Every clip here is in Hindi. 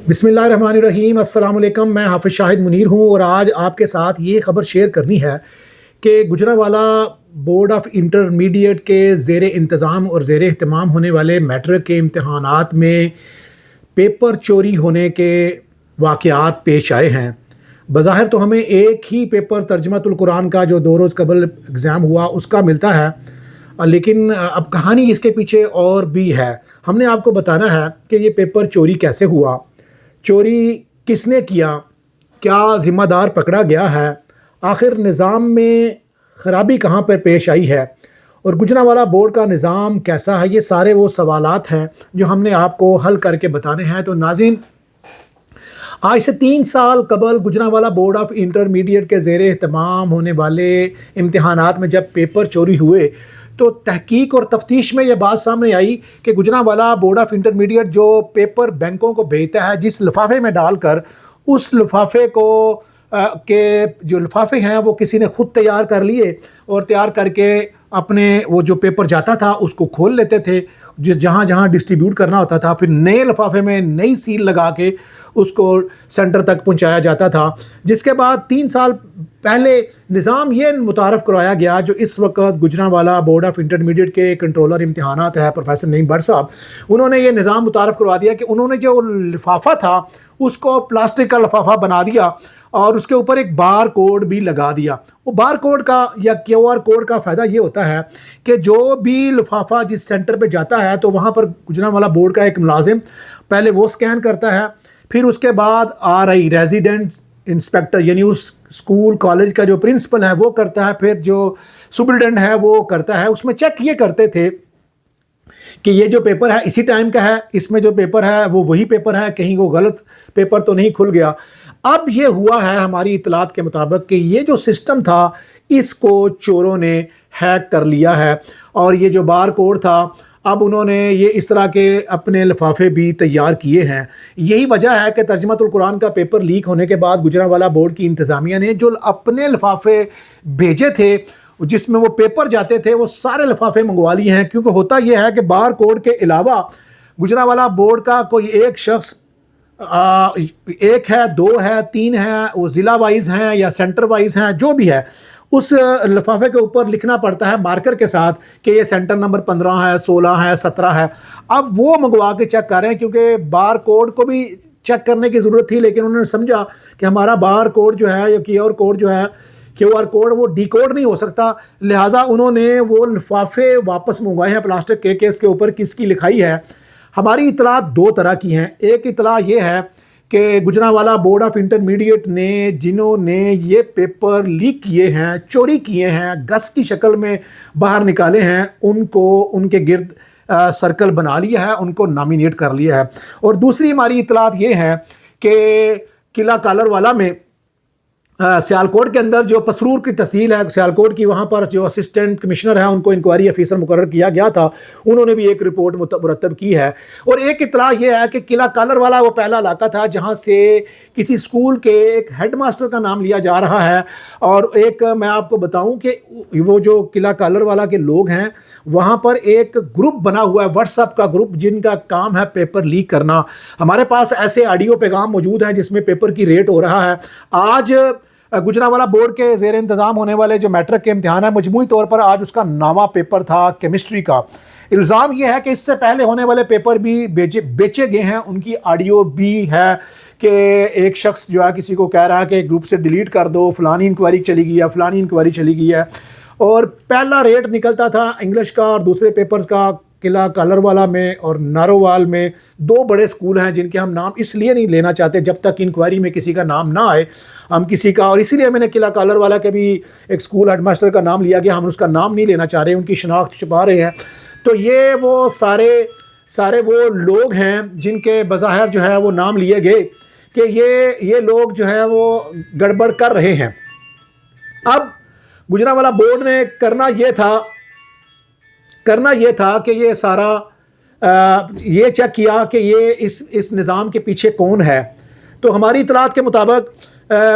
बिस्मिल्लाहिर्रहमानिर्रहीम अस्सलाम वालेकुम। मैं हाफिज़ शाहिद मुनीर हूँ और आज आपके साथ ये ख़बर शेयर करनी है कि गुजरांवाला बोर्ड ऑफ़ इंटरमीडिएट के ज़ेर इंतज़ाम और ज़ेर एहतमाम होने वाले मैट्रिक के इम्तहानात में पेपर चोरी होने के वाक़यात पेश आए हैं। बज़ाहिर तो हमें एक ही पेपर तर्जुमातुल कुरान का जो 2 रोज़ कबल एग्ज़ाम हुआ उसका मिलता है, लेकिन अब कहानी इसके पीछे और भी है। हमने आपको बताना है कि ये पेपर चोरी कैसे हुआ, चोरी किसने किया, क्या ज़िम्मेदार पकड़ा गया है, आखिर निज़ाम में ख़राबी कहाँ पर पेश आई है और गुजरांवाला बोर्ड का निज़ाम कैसा है। ये सारे वो सवालात हैं जो हमने आपको हल करके बताने हैं। तो नाज़रीन, आज से 3 साल कबल गुजरांवाला बोर्ड ऑफ़ इंटरमीडिएट के ज़ेर एहतमाम होने वाले इम्तिहानात में जब पेपर चोरी हुए तो तहकीक और तफ्तीश में यह बात सामने आई कि गुजरांवाला बोर्ड ऑफ़ इंटरमीडिएट जो पेपर बैंकों को भेजता है, जिस लिफाफे में डालकर उस लिफाफे को के जो लिफाफे हैं वो किसी ने ख़ुद तैयार कर लिए और तैयार करके अपने वो जो पेपर जाता था उसको खोल लेते थे, जिस जहाँ जहाँ डिस्ट्रीब्यूट करना होता था फिर नए लिफाफे में नई सील लगा के उसको सेंटर तक पहुँचाया जाता था। जिसके बाद 3 साल पहले निज़ाम ये मुतारफ़ करवाया गया, जो इस वक्त गुजरांवाला बोर्ड ऑफ़ इंटरमीडिएट के कंट्रोलर इम्तिहानात है प्रोफेसर नईम भट्ट साहब, उन्होंने ये निज़ाम मुतारफ़ करवा दिया कि उन्होंने जो लिफाफा था उसको प्लास्टिक का लिफाफा बना दिया और उसके ऊपर एक बार कोड भी लगा दिया। वो बार कोड का या QR कोड का फ़ायदा ये होता है कि जो भी लिफाफा जिस सेंटर पे जाता है तो वहाँ पर गुजरांवाला बोर्ड का एक मुलाजिम पहले वो स्कैन करता है, फिर उसके बाद RI रेजिडेंट इंस्पेक्टर यानी उस स्कूल कॉलेज का जो प्रिंसिपल है वो करता है, फिर जो सुपरिटेंडेंट है वो करता है। उसमें चेक ये करते थे कि ये जो पेपर है इसी टाइम का है, इसमें जो पेपर है वो वही पेपर है, कहीं वो गलत पेपर तो नहीं खुल गया। अब ये हुआ है हमारी इतलात के मुताबिक कि ये जो सिस्टम था इसको चोरों ने हैक कर लिया है और ये जो बार कोड था अब उन्होंने ये इस तरह के अपने लिफाफे भी तैयार किए हैं। यही वजह है कि तर्जुमातुल कुरान का पेपर लीक होने के बाद गुजरांवाला बोर्ड की इंतज़ामिया ने जो अपने लिफाफे भेजे थे जिसमें वो पेपर जाते थे वो सारे लिफाफे मंगवा लिए हैं, क्योंकि होता यह है कि बार कोड के अलावा गुजरांवाला बोर्ड का कोई एक शख्स 1 है, 2 है, 3 है, वो ज़िला वाइज हैं या सेंटर वाइज हैं, जो भी है उस लिफाफे के ऊपर लिखना पड़ता है मार्कर के साथ कि ये सेंटर नंबर 15 है, 16 है, 17 है। अब वो मंगवा के चेक कर रहे हैं, क्योंकि बार कोड को भी चेक करने की ज़रूरत थी, लेकिन उन्होंने समझा कि हमारा बार कोड जो है या QR कोड जो है QR कोड वो डिकोड नहीं हो सकता, लिहाजा उन्होंने वो लिफाफे वापस मंगवाए हैं प्लास्टिक के इसके ऊपर किसकी लिखाई है। हमारी इतला 2 तरह की हैं। एक इतला ये है कि गुजरांवाला बोर्ड ऑफ़ इंटरमीडिएट ने जिन्होंने ये पेपर लीक किए हैं, चोरी किए हैं, गस की शक्ल में बाहर निकाले हैं, उनको उनके गिर्द सर्कल बना लिया है, उनको नॉमिनेट कर लिया है। और दूसरी हमारी इतलात ये है कि किला कालरवाला में सियालकोट के अंदर जो पसरूर की तहसील है सियालकोट की, वहाँ पर जो असिस्टेंट कमिश्नर है उनको इंक्वायरी ऑफिसर मुकर्रर किया गया था, उन्होंने भी एक रिपोर्ट मुरतब की है। और एक इतला ये है कि किला कालरवाला वो पहला इलाका था जहाँ से किसी स्कूल के एक हेडमास्टर का नाम लिया जा रहा है। और एक मैं आपको बताऊं कि वो जो किला कालरवाला के लोग हैं वहाँ पर एक ग्रुप बना हुआ है, व्हाट्सएप का ग्रुप, जिनका काम है पेपर लीक करना। हमारे पास ऐसे ऑडियो पैगाम मौजूद हैं जिसमें पेपर की रेट हो रहा है। आज गुजरांवाला बोर्ड के ज़ेर इंतज़ाम होने वाले जो मैट्रिक के इम्तिहान है, मजमूई तौर पर आज उसका 9वां पेपर था केमिस्ट्री का। इल्ज़ाम यह है कि इससे पहले होने वाले पेपर भी बेचे गए हैं, उनकी ऑडियो भी है कि एक शख्स जो है किसी को कह रहा है कि ग्रुप से डिलीट कर दो, फ़लानी इंक्वायरी चली गई है, फ़लानी इंक्वायरी चली गई है। और पहला रेट निकलता था इंग्लिश का और दूसरे पेपर्स का किला कालरवाला में और नारोवाल में। 2 बड़े स्कूल हैं जिनके हम नाम इसलिए नहीं लेना चाहते जब तक इंक्वायरी में किसी का नाम ना आए हम किसी का, और इसीलिए मैंने किला कालरवाला के भी एक स्कूल हेडमास्टर का नाम लिया गया, हम उसका नाम नहीं लेना चाह रहे, उनकी शनाख्त छुपा रहे हैं। तो ये वो सारे वो लोग हैं जिनके बज़ाहिर जो है वो नाम लिए गए कि ये लोग जो है वो गड़बड़ कर रहे हैं। अब गुजरांवाला बोर्ड ने करना ये था कि ये सारा ये चेक किया कि ये इस निज़ाम के पीछे कौन है। तो हमारी इतलात के मुताबिक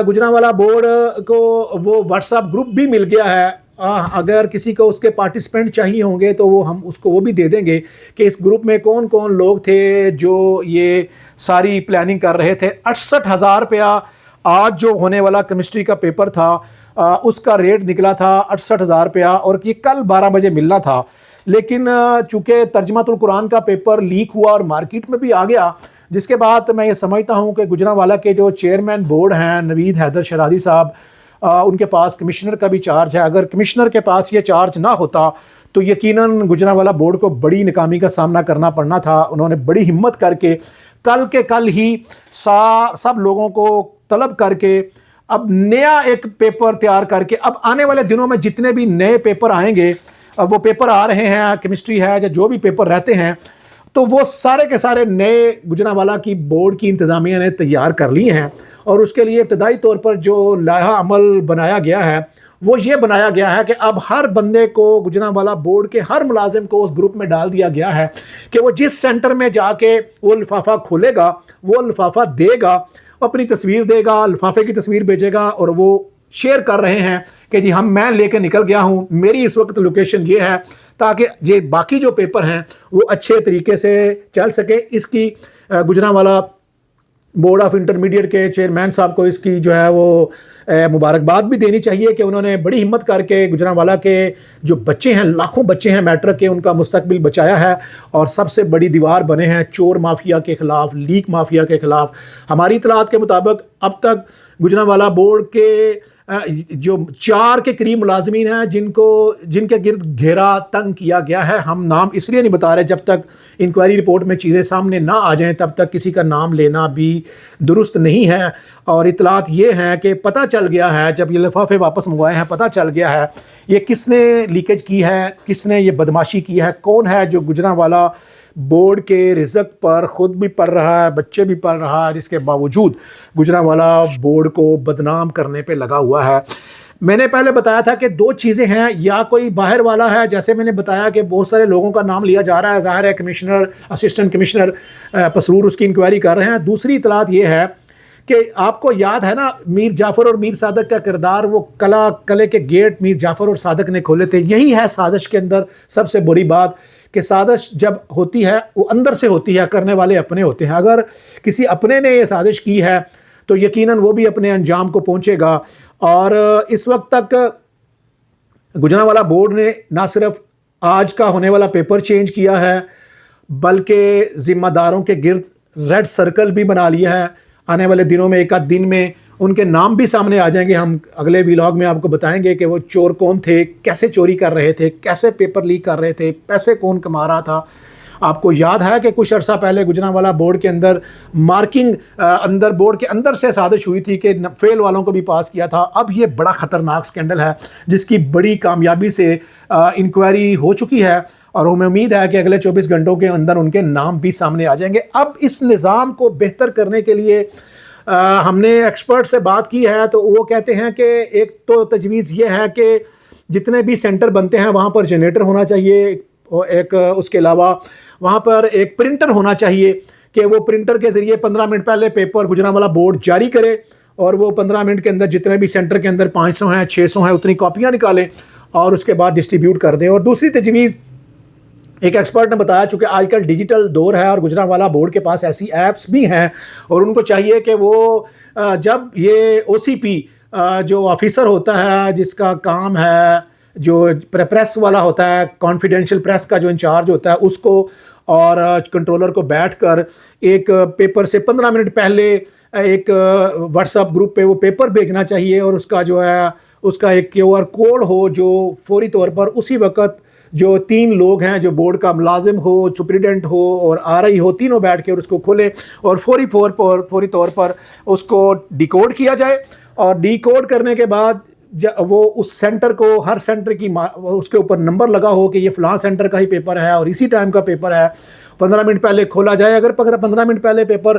गुजरांवाला बोर्ड को वो व्हाट्सएप ग्रुप भी मिल गया है अगर किसी को उसके पार्टिसिपेंट चाहिए होंगे तो हम उसको वो भी दे देंगे कि इस ग्रुप में कौन कौन लोग थे जो ये सारी प्लानिंग कर रहे थे। 68,000 रुपया आज जो होने वाला केमिस्ट्री का पेपर था उसका रेट निकला था 68,000 रुपया, और ये कल 12 बजे मिलना था। लेकिन चूंकि तर्जमातुल कुरान का पेपर लीक हुआ और मार्केट में भी आ गया, जिसके बाद मैं ये समझता हूँ कि गुजरांवाला के जो चेयरमैन बोर्ड हैं नवीद हैदर शरादी साहब, उनके पास कमिश्नर का भी चार्ज है। अगर कमिश्नर के पास ये चार्ज ना होता तो यकीनन गुजरांवाला बोर्ड को बड़ी नाकामी का सामना करना पड़ना था। उन्होंने बड़ी हिम्मत करके कल के कल ही सब लोगों को तलब करके अब नया एक पेपर तैयार करके, अब आने वाले दिनों में जितने भी नए पेपर आएंगे, अब वो पेपर आ रहे हैं, केमिस्ट्री है या जो भी पेपर रहते हैं, तो वो सारे के सारे नए गुजरांवाला की बोर्ड की इंतज़ामिया ने तैयार कर लिए हैं। और उसके लिए इब्तदाई तौर पर जो लाहा अमल बनाया गया है वो ये बनाया गया है कि अब हर बंदे को, गुजरांवाला बोर्ड के हर मुलाजिम को उस ग्रुप में डाल दिया गया है कि वो जिस सेंटर में जाके वो लिफाफा खोलेगा, वो लिफाफा देगा, अपनी तस्वीर देगा, लिफाफे की तस्वीर भेजेगा और वो शेयर कर रहे हैं कि जी मैं लेके निकल गया हूँ, मेरी इस वक्त लोकेशन ये है, ताकि ये बाकी जो पेपर हैं वो अच्छे तरीके से चल सके। इसकी गुजरांवाला बोर्ड ऑफ इंटरमीडिएट के चेयरमैन साहब को इसकी जो है वो मुबारकबाद भी देनी चाहिए कि उन्होंने बड़ी हिम्मत करके गुजरांवाला के जो बच्चे हैं, लाखों बच्चे हैं मैट्रिक के, उनका मुस्तकबिल बचाया है और सबसे बड़ी दीवार बने हैं चोर माफिया के ख़िलाफ़, लीक माफिया के ख़िलाफ़। हमारी इतलात के मुताबिक अब तक गुजरांवाला बोर्ड के जो 4 के करीब मुलाजमीन हैं जिनके गिर्द घेरा तंग किया गया है। हम नाम इसलिए नहीं बता रहे, जब तक इंक्वायरी रिपोर्ट में चीज़ें सामने ना आ जाएं तब तक किसी का नाम लेना भी दुरुस्त नहीं है। और इतलात ये हैं कि पता चल गया है, जब ये लिफाफे वापस मंगवाए हैं, पता चल गया है ये किसने लीकेज की है, किसने ये बदमाशी की है, कौन है जो गुजरांवाला बोर्ड के रिज़्क पर ख़ुद भी पढ़ रहा है, बच्चे भी पढ़ रहा है, जिसके बावजूद गुजरांवाला बोर्ड को बदनाम करने पे लगा हुआ है। मैंने पहले बताया था कि 2 चीज़ें हैं, या कोई बाहर वाला है, जैसे मैंने बताया कि बहुत सारे लोगों का नाम लिया जा रहा है, ज़ाहिर है कमिश्नर, असिस्टेंट कमिश्नर पसरूर उसकी इंक्वायरी कर रहे हैं। दूसरी इतलात ये है कि आपको याद है ना, मीर जाफ़र और मीर सादक का किरदार, वो कले के गेट मीर जाफ़र और सादक ने खोले थे। यही है साजिश के अंदर सबसे बुरी बात कि साजिश जब होती है वो अंदर से होती है, करने वाले अपने होते हैं। अगर किसी अपने ने ये साजिश की है तो यकीनन वो भी अपने अंजाम को पहुंचेगा। और इस वक्त तक गुजरांवाला बोर्ड ने ना सिर्फ आज का होने वाला पेपर चेंज किया है, बल्कि जिम्मेदारों के गिर्द रेड सर्कल भी बना लिया है। आने वाले दिनों में, एक आध दिन में उनके नाम भी सामने आ जाएंगे। हम अगले व्लॉग में आपको बताएंगे कि वो चोर कौन थे, कैसे चोरी कर रहे थे, कैसे पेपर लीक कर रहे थे, पैसे कौन कमा रहा था। आपको याद है कि कुछ अर्सा पहले गुजरांवाला बोर्ड के अंदर मार्किंग अंदर बोर्ड के अंदर से साजिश हुई थी कि फेल वालों को भी पास किया था। अब ये बड़ा ख़तरनाक स्कैंडल है जिसकी बड़ी कामयाबी से इंक्वायरी हो चुकी है और हमें उम्मीद है कि अगले 24 घंटों के अंदर उनके नाम भी सामने आ जाएंगे। अब इस निज़ाम को बेहतर करने के लिए हमने एक्सपर्ट से बात की है, तो वो कहते हैं कि एक तो तजवीज़ ये है कि जितने भी सेंटर बनते हैं वहाँ पर जनरेटर होना चाहिए, एक उसके अलावा वहाँ पर एक प्रिंटर होना चाहिए कि वो प्रिंटर के ज़रिए 15 मिनट पहले पेपर गुजरांवाला बोर्ड जारी करे और वो 15 मिनट के अंदर जितने भी सेंटर के अंदर 500 हैं, 600 हैं, उतनी कॉपियाँ निकालें और उसके बाद डिस्ट्रीब्यूट कर दें। और दूसरी तजवीज़ एक एक्सपर्ट ने बताया, चूँकि आजकल डिजिटल दौर है और गुजरांवाला बोर्ड के पास ऐसी ऐप्स भी हैं और उनको चाहिए कि वो जब ये OCP जो ऑफिसर होता है जिसका काम है, जो प्रेस वाला होता है, कॉन्फिडेंशियल प्रेस का जो इंचार्ज होता है, उसको और कंट्रोलर को बैठकर एक पेपर से 15 मिनट पहले एक व्हाट्सएप ग्रुप पे वो पेपर भेजना चाहिए और उसका जो है उसका एक QR कोड हो जो फौरी तौर पर उसी वक्त जो 3 लोग हैं, जो बोर्ड का मुलाजिम हो, सुप्रीडेंट हो और RI हो, तीनों बैठ के और उसको खोले और फौरी तौर पर उसको डिकोड किया जाए। और डिकोड करने के बाद वो उस सेंटर को, हर सेंटर की उसके ऊपर नंबर लगा हो कि ये फ़लाँ सेंटर का ही पेपर है और इसी टाइम का पेपर है 15 मिनट पहले खोला जाए। अगर 15 मिनट पहले पेपर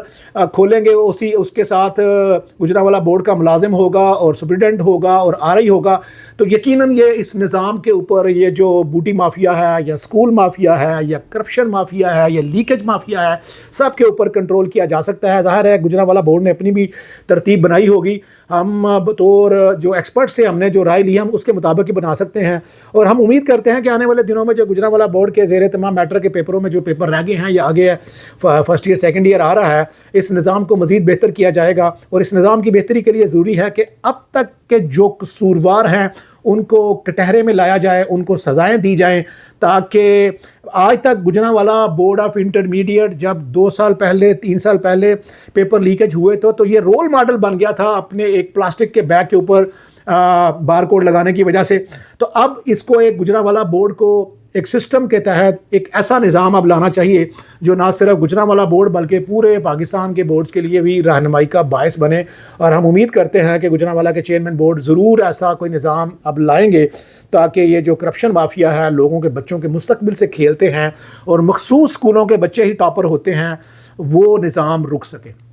खोलेंगे, उसके साथ गुजरांवाला बोर्ड का मुलाजिम होगा और सुप्रिटेंडेंट होगा और आरआई होगा, तो यकीनन ये इस निज़ाम के ऊपर ये जो बूटी माफिया है या स्कूल माफिया है या करप्शन माफिया है या लीकेज माफिया है, सब के ऊपर कंट्रोल किया जा सकता है। ज़ाहिर है गुजरांवाला बोर्ड ने अपनी भी तरतीब बनाई होगी। हम बतौर जो एक्सपर्ट से हमने जो राय ली हम उसके मुताबिक ही बना सकते हैं। और हम उम्मीद करते हैं कि आने वाले दिनों में जो गुजरांवाला बोर्ड के ज़ेर तमाम मैट्रिक के पेपरों में जो पेपर रह गए हैं या आगे फर्स्ट ईयर सेकंड ईयर आ रहा है, इस निज़ाम को मज़ीद बेहतर किया जाएगा। और इस निज़ाम की बेहतरी के लिए ज़रूरी है कि अब तक के जो कसूरवार हैं उनको कटहरे में लाया जाए, उनको सज़ाएं दी जाएं, ताकि आज तक गुजरांवाला बोर्ड ऑफ इंटरमीडिएट जब 2 साल पहले 3 साल पहले पेपर लीकेज हुए तो ये रोल मॉडल बन गया था अपने एक प्लास्टिक के बैग के ऊपर बार कोड लगाने की वजह से। तो अब इसको एक गुजरांवाला बोर्ड को एक सिस्टम के तहत एक ऐसा निज़ाम अब लाना चाहिए जो ना सिर्फ गुजरांवाला बोर्ड बल्कि पूरे पाकिस्तान के बोर्ड्स के लिए भी रहनुमाई का बायस बने। और हम उम्मीद करते हैं कि गुजरांवाला के चेयरमैन बोर्ड ज़रूर ऐसा कोई निज़ाम अब लाएंगे ताकि ये जो करप्शन माफिया है, लोगों के बच्चों के मुस्तकबिल से खेलते हैं और मखसूस स्कूलों के बच्चे ही टॉपर होते हैं, वो निज़ाम रुक सके।